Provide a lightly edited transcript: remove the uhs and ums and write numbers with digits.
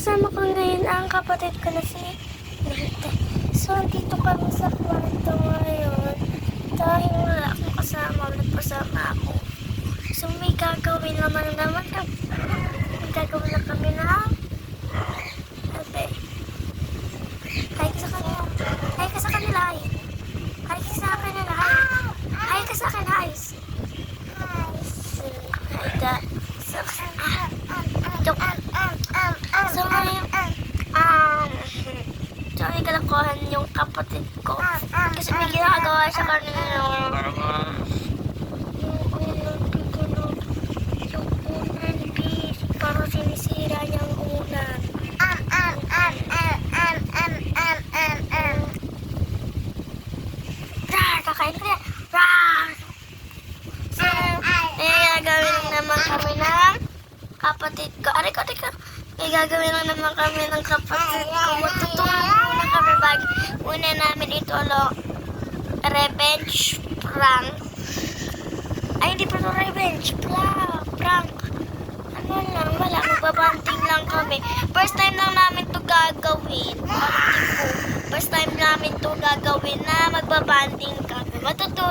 kasama ko ngayon ang kapatid ko na si Nate. So, dito kami sa kwarto ngayon. Dahil wala akong kasama, nagpasama ako. So, may gagawin naman kami. May gagawin na kami na ate. Hi ka sa kanila. Hi ka sa kanila. Hi ka sa kanila. Hi ka sa akin. Hi. Hi ka sa So, ngayon, so, may kalakuhan yung kapatid ko. Kasi may ginagawa siya kanina. Yung unan, bis. Parang sinisira niya ang unan. Kakain ko yan. So, gagawin naman kami ng kapatid ko. Aray ko. May gagawin lang naman kami ng kapatid ko. Matutulog muna kami bago. Una namin ito, revenge prank. Ay, hindi pa ito revenge. Prank. Ano lang, wala. Magbabanting lang kami. First time lang namin ito gagawin. First time namin ito gagawin na magbabanding kami. Matutulog.